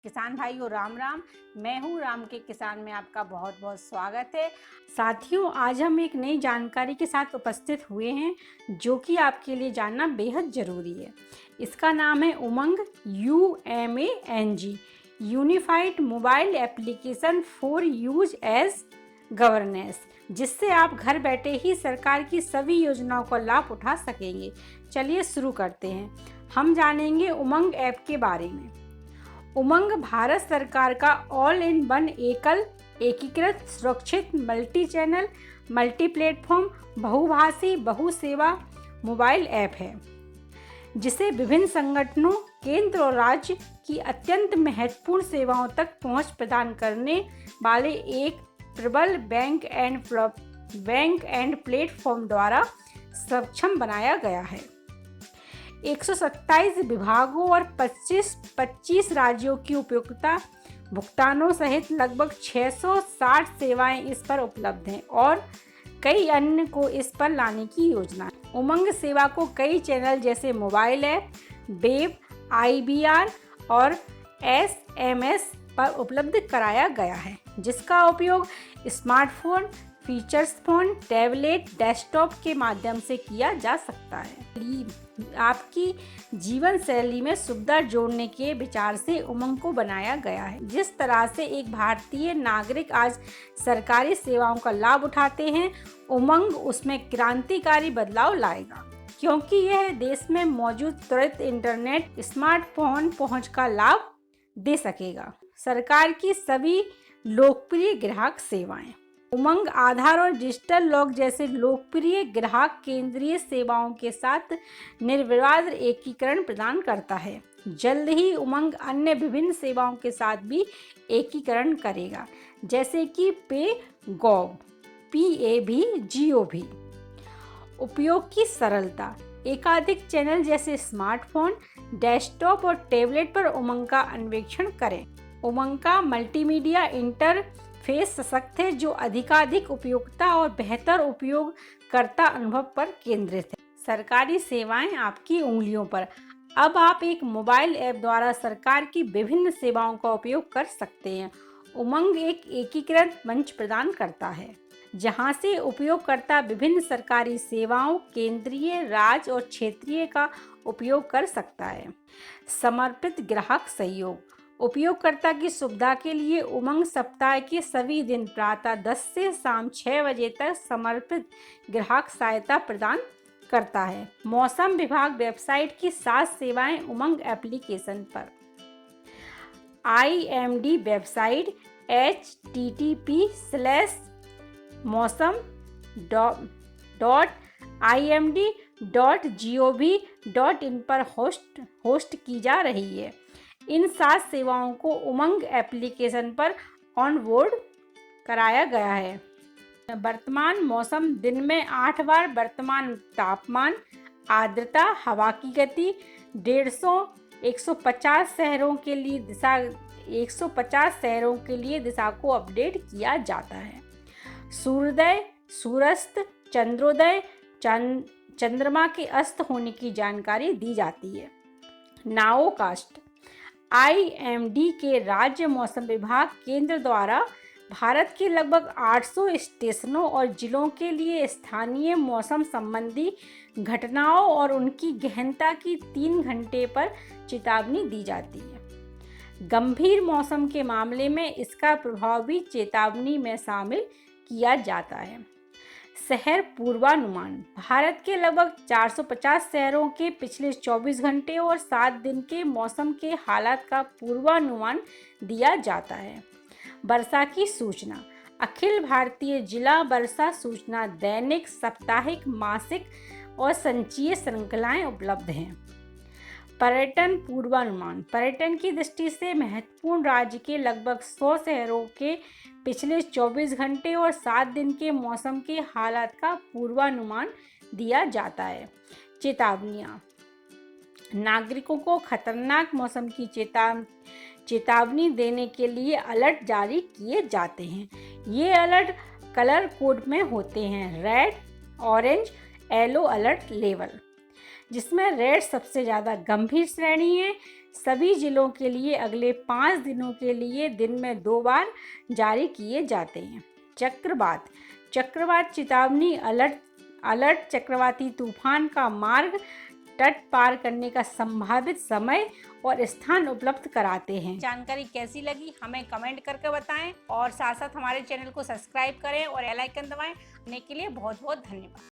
किसान भाइयों राम राम। मैं हूँ राम के किसान में आपका बहुत बहुत स्वागत है। साथियों, आज हम एक नई जानकारी के साथ उपस्थित हुए हैं जो कि आपके लिए जानना बेहद ज़रूरी है। इसका नाम है उमंग UMANG, unified mobile application for use age governance, जिससे आप घर बैठे ही सरकार की सभी योजनाओं का लाभ उठा सकेंगे। चलिए शुरू करते हैं। हम जानेंगे उमंग ऐप के बारे में। उमंग भारत सरकार का ऑल इन वन एकीकृत सुरक्षित मल्टी चैनल मल्टी प्लेटफॉर्म बहुभाषी बहुसेवा मोबाइल ऐप है, जिसे विभिन्न संगठनों, केंद्र और राज्य की अत्यंत महत्वपूर्ण सेवाओं तक पहुंच प्रदान करने वाले एक प्रबल बैंक एंड प्लेटफॉर्म द्वारा सक्षम बनाया गया है। 127 विभागों और 25 राज्यों की उपयोगिता भुगतानों सहित लगभग 660 सेवाएं इस पर उपलब्ध हैं और कई अन्य को इस पर लाने की योजना है। उमंग सेवा को कई चैनल जैसे मोबाइल ऐप, वेब, IVR और SMS पर उपलब्ध कराया गया है, जिसका उपयोग smartphone, features phone, tablet, desktop के माध्यम से किया जा सकता है। आपकी जीवन शैली में सुविधा जोड़ने के विचार से उमंग को बनाया गया है। जिस तरह से एक भारतीय नागरिक आज सरकारी सेवाओं का लाभ उठाते हैं, उमंग उसमें क्रांतिकारी बदलाव लाएगा, क्योंकि यह देश में मौजूद त्वरित इंटरनेट स्मार्टफोन पहुंच का लाभ दे सकेगा। सरकार की सभी लोकप्रिय ग्राहक सेवाएं। उमंग आधार और डिजिटल लॉक जैसे लोकप्रिय ग्राहक केंद्रीय सेवाओं के साथ निर्विवाद एकीकरण प्रदान करता है। जल्द ही उमंग अन्य विभिन्न सेवाओं के साथ भी एकीकरण करेगा, जैसे कि PayGov, PABGOV। उपयोग की सरलता। एकाधिक चैनल जैसे स्मार्टफोन, डेस्कटॉप और टैबलेट पर उमंग का अन्वेषण करें। उमंग का मल्टीमीडिया इंटरफेस सशक्त है, जो अधिकाधिक उपयोगिता और बेहतर उपयोगकर्ता अनुभव पर केंद्रित है। सरकारी सेवाएं आपकी उंगलियों पर। अब आप एक मोबाइल ऐप द्वारा सरकार की विभिन्न सेवाओं का उपयोग कर सकते हैं। उमंग एक एकीकृत मंच प्रदान करता है, जहां से उपयोगकर्ता विभिन्न सरकारी सेवाओं, केंद्रीय, राज्य और क्षेत्रीय का उपयोग कर सकता है। समर्पित ग्राहक सहयोग। उपयोगकर्ता की सुविधा के लिए उमंग सप्ताह के सभी दिन प्रातः 10 से शाम 6 बजे तक समर्पित ग्राहक सहायता प्रदान करता है। मौसम विभाग वेबसाइट की 7 सेवाएं उमंग एप्लीकेशन पर। IMD वेबसाइट http://mosam.imd.gov.in पर होस्ट की जा रही है। इन 7 सेवाओं को उमंग एप्लीकेशन पर ऑनबोर्ड कराया गया है। वर्तमान मौसम। दिन में 8 बार वर्तमान तापमान, आर्द्रता, हवा की गति, 150 शहरों के लिए दिशा को अपडेट किया जाता है। सूर्योदय, सूर्यास्त, चंद्रोदय, चंद्रमा के अस्त होने की जानकारी दी जाती है। नाओकास्ट। IMD के राज्य मौसम विभाग केंद्र द्वारा भारत के लगभग 800 स्टेशनों और जिलों के लिए स्थानीय मौसम संबंधी घटनाओं और उनकी गहनता की 3 घंटे पर चेतावनी दी जाती है। गंभीर मौसम के मामले में इसका प्रभाव भी चेतावनी में शामिल किया जाता है। शहर पूर्वानुमान। भारत के लगभग 450 शहरों के पिछले 24 घंटे और 7 दिन के मौसम के हालात का पूर्वानुमान दिया जाता है। वर्षा की सूचना। अखिल भारतीय जिला वर्षा सूचना दैनिक, साप्ताहिक, मासिक और संचयी श्रृंखलाएं उपलब्ध हैं। पर्यटन पूर्वानुमान। पर्यटन की दृष्टि से महत्वपूर्ण राज्य के लगभग 100 शहरों के पिछले 24 घंटे और 7 दिन के मौसम के हालात का पूर्वानुमान दिया जाता है। चेतावनियाँ। नागरिकों को खतरनाक मौसम की चेतावनी देने के लिए अलर्ट जारी किए जाते हैं। ये अलर्ट कलर कोड में होते हैं। Red, orange, yellow alert level, जिसमें रेड सबसे ज़्यादा गंभीर श्रेणी है, सभी जिलों के लिए अगले 5 दिनों के लिए दिन में 2 बार जारी किए जाते हैं। चक्रवात चेतावनी अलर्ट चक्रवाती तूफान का मार्ग, तट पार करने का संभावित समय और स्थान उपलब्ध कराते हैं। जानकारी कैसी लगी हमें कमेंट करके बताएं और साथ साथ हमारे चैनल को सब्सक्राइब करें और बेल आइकन दबाएं। के लिए बहुत बहुत धन्यवाद।